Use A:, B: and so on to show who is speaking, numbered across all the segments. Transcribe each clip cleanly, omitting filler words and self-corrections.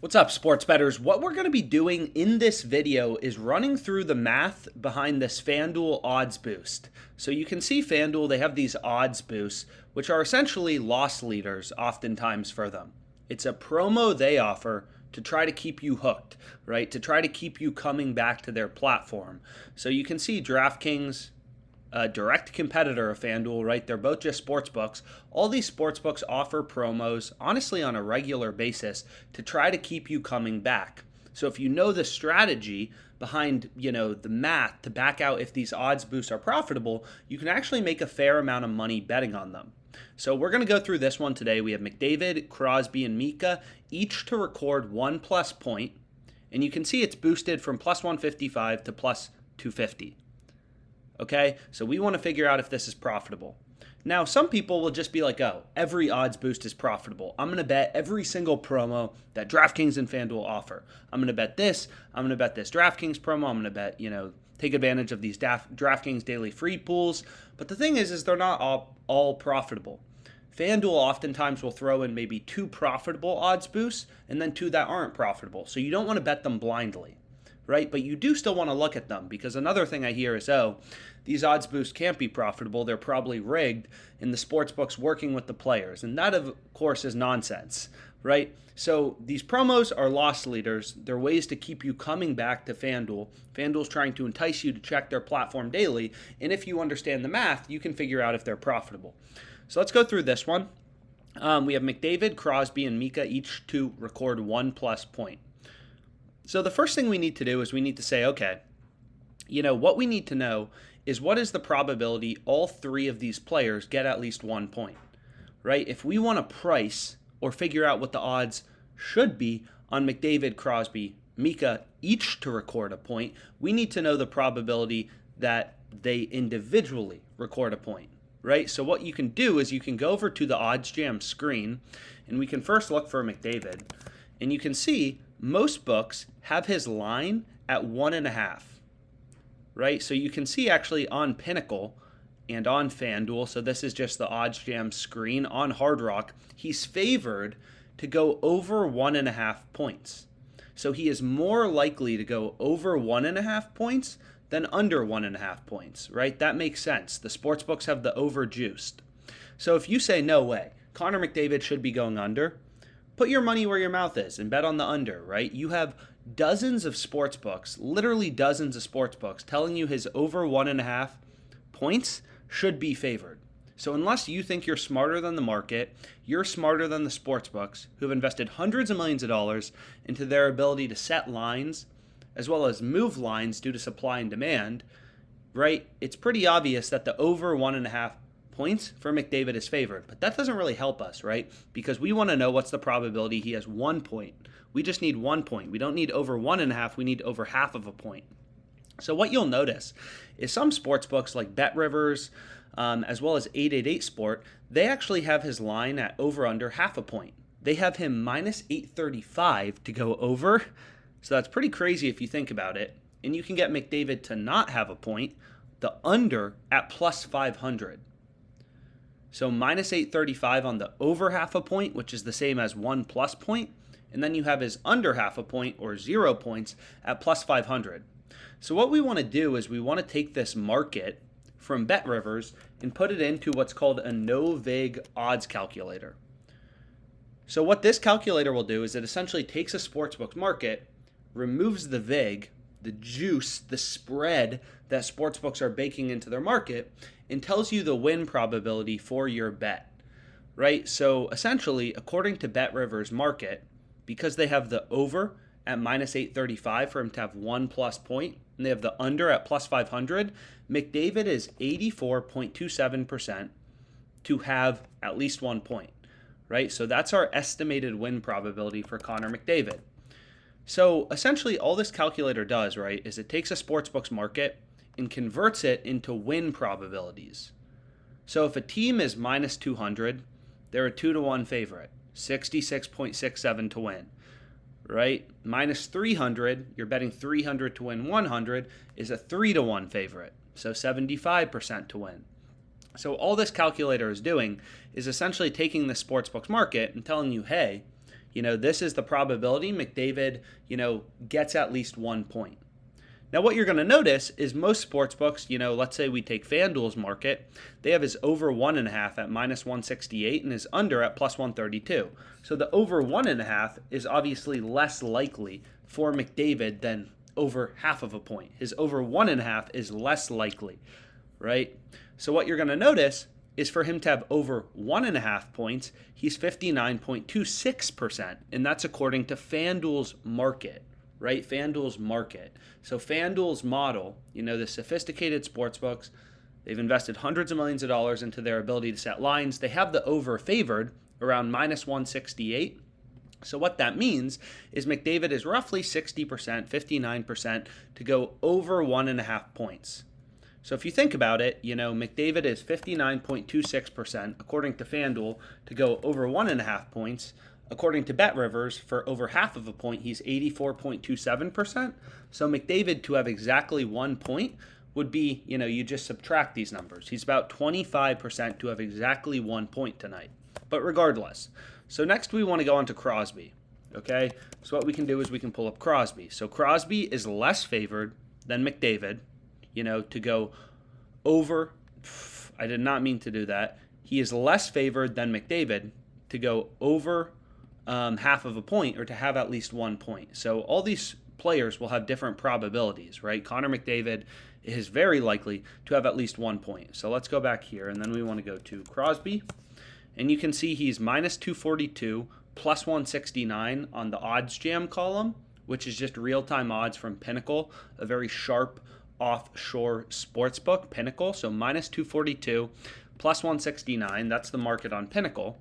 A: What's up, sports bettors? What we're going to be doing in this video is running through the math behind this FanDuel odds boost. So you can see FanDuel, they have these odds boosts, which are essentially loss leaders oftentimes for them. It's a promo they offer to try to keep you hooked, right? To try to keep you coming back to their platform. So you can see DraftKings, a direct competitor of FanDuel, right? They're both just sports books. All these sports books offer promos, honestly, on a regular basis to try to keep you coming back. So if you know the strategy behind, the math to back out if these odds boosts are profitable, you can actually make a fair amount of money betting on them. So we're going to go through this one today. We have McDavid, Crosby, and Mika, each to record 1+ point. And you can see it's boosted from plus 155 to plus 250. Okay, so we want to figure out if this is profitable. Now, some people will just be like, oh, every odds boost is profitable. I'm going to bet every single promo that DraftKings and FanDuel offer. I'm going to bet this. I'm going to bet this DraftKings promo. I'm going to bet, take advantage of these DraftKings daily free pools. But the thing is they're not all profitable. FanDuel oftentimes will throw in maybe 2 profitable odds boosts and then 2 that aren't profitable. So you don't want to bet them blindly, right? But you do still want to look at them, because another thing I hear is, oh, these odds boosts can't be profitable. They're probably rigged in the sports books working with the players. And that, of course, is nonsense, right? So these promos are loss leaders. They're ways to keep you coming back to FanDuel. FanDuel's trying to entice you to check their platform daily. And if you understand the math, you can figure out if they're profitable. So let's go through this one. We have McDavid, Crosby, and Mika each to record 1+ point. So the first thing we need to do is we need to say, okay, what we need to know is what is the probability all 3 of these players get at least 1 point, right? If we want to price or figure out what the odds should be on McDavid, Crosby, Mika each to record a point, we need to know the probability that they individually record a point, right? So what you can do is you can go over to the Odds Jam screen, and we can first look for McDavid, and you can see most books have his line at 1.5, right? So you can see actually on Pinnacle and on FanDuel, so this is just the Odds Jam screen, on Hard Rock, he's favored to go over 1.5 points. So he is more likely to go over 1.5 points than under 1.5 points, right? That makes sense. The sports books have the over juiced. So if you say, no way, Connor McDavid should be going under, put your money where your mouth is and bet on the under, right? You have dozens of sports books, literally dozens of sports books, telling you his over 1.5 points should be favored. So unless you think you're smarter than the market, you're smarter than the sports books, who have invested hundreds of millions of dollars into their ability to set lines as well as move lines due to supply and demand, right? It's pretty obvious that the over 1.5 points for McDavid is favored, but that doesn't really help us, right? Because we want to know what's the probability he has 1 point. We just need 1 point. We don't need over 1.5. We need over half of a point. So what you'll notice is some sports books like BetRivers, as well as 888 Sport, they actually have his line at over under half a point. They have him minus 835 to go over. So that's pretty crazy if you think about it. And you can get McDavid to not have a point, the under at plus 500. So minus 835 on the over half a point, which is the same as 1+ point. And then you have his under half a point, or 0 points, at plus 500. So what we want to do is we want to take this market from BetRivers and put it into what's called a no-vig odds calculator. So what this calculator will do is it essentially takes a sportsbook market, removes the vig, the juice, the spread that sportsbooks are baking into their market, and tells you the win probability for your bet, right? So essentially, according to BetRivers market, because they have the over at minus 835 for him to have 1+ point, and they have the under at plus 500, McDavid is 84.27% to have at least 1 point, right? So that's our estimated win probability for Connor McDavid. So essentially all this calculator does, right, is it takes a sportsbook's market and converts it into win probabilities. So if a team is minus 200, they're a 2-1 favorite, 66.67 to win, right? Minus 300, you're betting 300 to win 100, is a 3-1 favorite, so 75% to win. So all this calculator is doing is essentially taking the sportsbook's market and telling you, hey, this is the probability McDavid, gets at least 1 point. Now, what you're going to notice is most sports books, let's say we take FanDuel's market, they have his over 1.5 at minus 168 and his under at plus 132. So the over 1.5 is obviously less likely for McDavid than over half of a point. His over 1.5 is less likely, right? So what you're going to notice is for him to have over 1.5 points, he's 59.26%, and that's according to FanDuel's market. Right? FanDuel's market. So FanDuel's model, the sophisticated sports books, they've invested hundreds of millions of dollars into their ability to set lines. They have the over favored around minus 168. So what that means is McDavid is roughly 60%, 59% to go over 1.5 points. So if you think about it, McDavid is 59.26% according to FanDuel to go over 1.5 points. According to BetRivers, for over half of a point, he's 84.27%. So McDavid to have exactly 1 point would be, you just subtract these numbers. He's about 25% to have exactly 1 point tonight. But regardless, so next we want to go on to Crosby. Okay, so what we can do is we can pull up Crosby. So Crosby is less favored than McDavid, to go over. I did not mean to do that. He is less favored than McDavid to go over half of a point or to have at least 1 point. So all these players will have different probabilities, right? Connor McDavid is very likely to have at least 1 point. So let's go back here, and then we want to go to Crosby. And you can see he's minus 242, plus 169 on the odds jam column, which is just real-time odds from Pinnacle, a very sharp offshore sports book, Pinnacle. So minus 242, plus 169, that's the market on Pinnacle.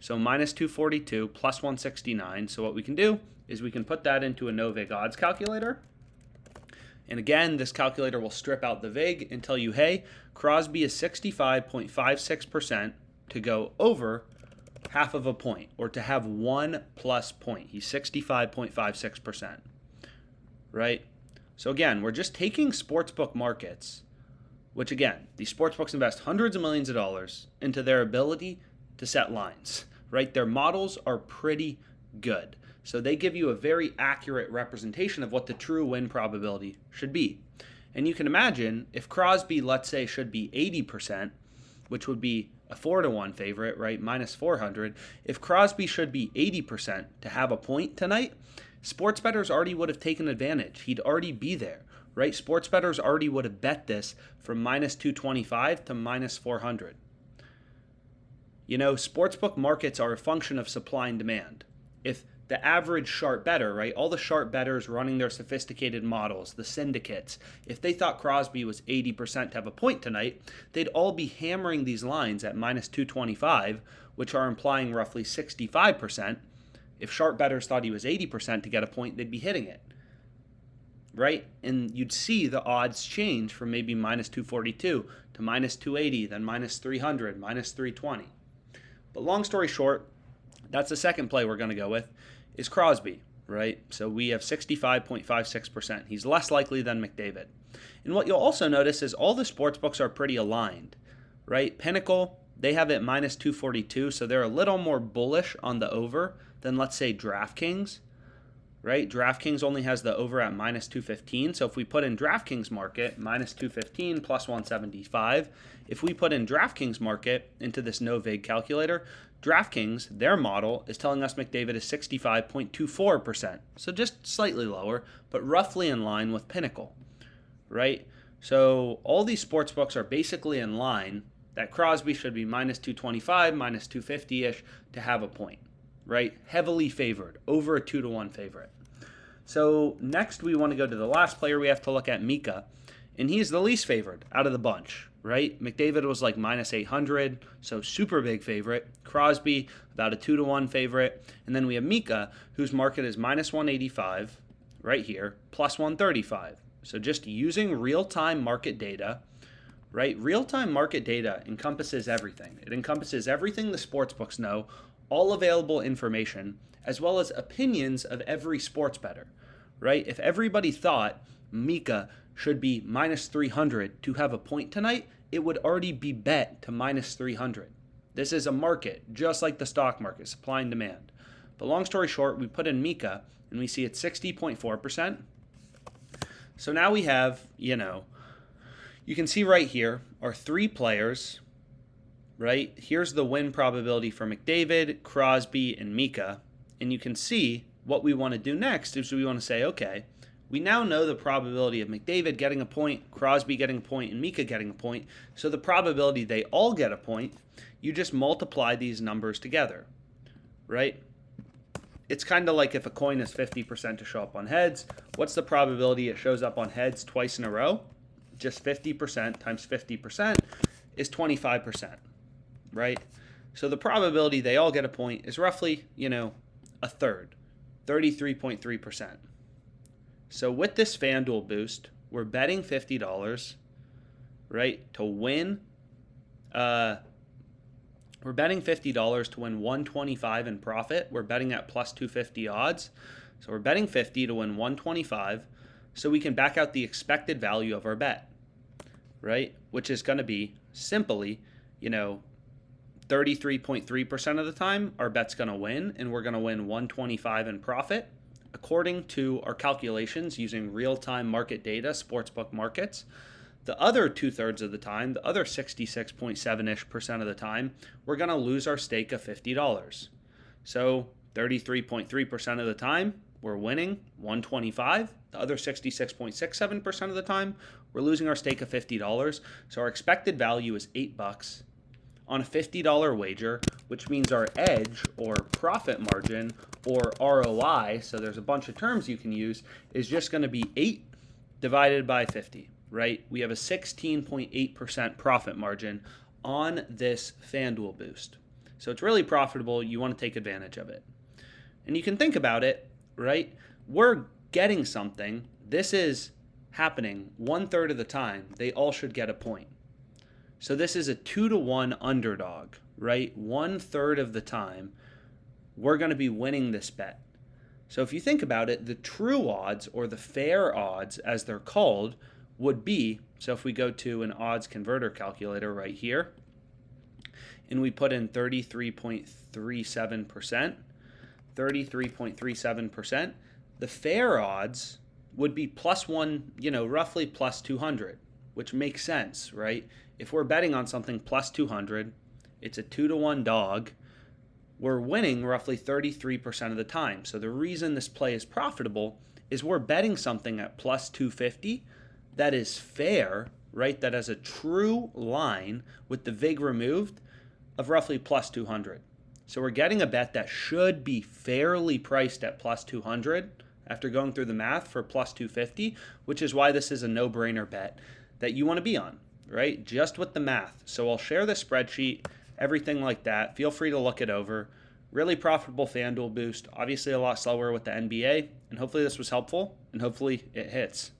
A: So minus 242 plus 169. So what we can do is we can put that into a no vig odds calculator. And again, this calculator will strip out the vig and tell you, hey, Crosby is 65.56% to go over half of a point or to have 1 plus point. He's 65.56%, right? So again, we're just taking sportsbook markets, which again, these sportsbooks invest hundreds of millions of dollars into their ability to set lines. Right? Their models are pretty good. So they give you a very accurate representation of what the true win probability should be. And you can imagine if Crosby, let's say, should be 80%, which would be a 4-1 favorite, right? Minus 400. If Crosby should be 80% to have a point tonight, sports bettors already would have taken advantage. He'd already be there, right? Sports bettors already would have bet this from minus 225 to minus 400. Sportsbook markets are a function of supply and demand. If the average sharp bettor, right, all the sharp bettors running their sophisticated models, the syndicates, if they thought Crosby was 80% to have a point tonight, they'd all be hammering these lines at minus 225, which are implying roughly 65%. If sharp bettors thought he was 80% to get a point, they'd be hitting it, right? And you'd see the odds change from maybe minus 242 to minus 280, then minus 300, minus 320. But long story short, that's the second play we're going to go with, is Crosby, right? So we have 65.56%. He's less likely than McDavid. And what you'll also notice is all the sports books are pretty aligned, right? Pinnacle, they have it minus 242, so they're a little more bullish on the over than, let's say, DraftKings, right? DraftKings only has the over at minus 215. So if we put in DraftKings market, minus 215 plus 175, if we put in DraftKings market into this no vig calculator, DraftKings, their model, is telling us McDavid is 65.24%. So just slightly lower, but roughly in line with Pinnacle, right? So all these sports books are basically in line that Crosby should be minus 225, minus 250-ish to have a point, right? Heavily favored, over a 2-1 favorite. So next we want to go to the last player we have to look at, Mika, and he's the least favored out of the bunch, right? McDavid was like minus 800, so super big favorite. Crosby, about a 2-1 favorite. And then we have Mika, whose market is minus 185, right here, plus 135. So just using real-time market data, right? Real-time market data encompasses everything. It encompasses everything the sportsbooks know, all available information, as well as opinions of every sports bettor, right? If everybody thought Mika should be minus 300 to have a point tonight, it would already be bet to minus 300. This is a market, just like the stock market, supply and demand. But long story short, we put in Mika, and we see it's 60.4%. So now we have, you can see right here are 3 players, right? Here's the win probability for McDavid, Crosby, and Mika. And you can see what we want to do next is we want to say, okay, we now know the probability of McDavid getting a point, Crosby getting a point, and Mika getting a point. So the probability they all get a point, you just multiply these numbers together, right? It's kind of like if a coin is 50% to show up on heads, what's the probability it shows up on heads twice in a row? Just 50% times 50% is 25%, right? So the probability they all get a point is roughly, a third, 33.3%. So with this FanDuel boost, we're betting $50, right, to win. We're betting $50 to win $125 in profit. We're betting at plus 250 odds. So we're betting 50 to win 125 so we can back out the expected value of our bet, right? Which is going to be simply, 33.3% of the time our bet's going to win, and we're going to win 125 in profit according to our calculations using real-time market data, sportsbook markets. The other 2/3 of the time, the other 66.7% of the time, we're going to lose our stake of $50. So 33.3% of the time, we're winning 125. The other 66.67% of the time, we're losing our stake of $50. So our expected value is $8 on a $50 wager, which means our edge or profit margin or ROI, so there's a bunch of terms you can use, is just going to be 8 divided by 50. Right? We have a 16.8% profit margin on this FanDuel boost. So it's really profitable. You want to take advantage of it. And you can think about it, right? We're getting something. This is happening 1/3 of the time. They all should get a point. So this is a 2-to-1 underdog, right? 1/3 of the time, we're going to be winning this bet. So if you think about it, the true odds or the fair odds, as they're called, would be, so if we go to an odds converter calculator right here, and we put in 33.37%, the fair odds would be +1, roughly +200, which makes sense, right? If we're betting on something +200, it's a 2-to-1 dog, we're winning roughly 33% of the time. So the reason this play is profitable is we're betting something at +250 that is fair, right? That has a true line with the vig removed of roughly +200. So we're getting a bet that should be fairly priced at +200 after going through the math for +250, which is why this is a no-brainer bet that you want to be on, right? Just with the math. So I'll share the spreadsheet, everything like that. Feel free to look it over. Really profitable FanDuel boost. Obviously a lot slower with the NBA. And hopefully this was helpful, and hopefully it hits.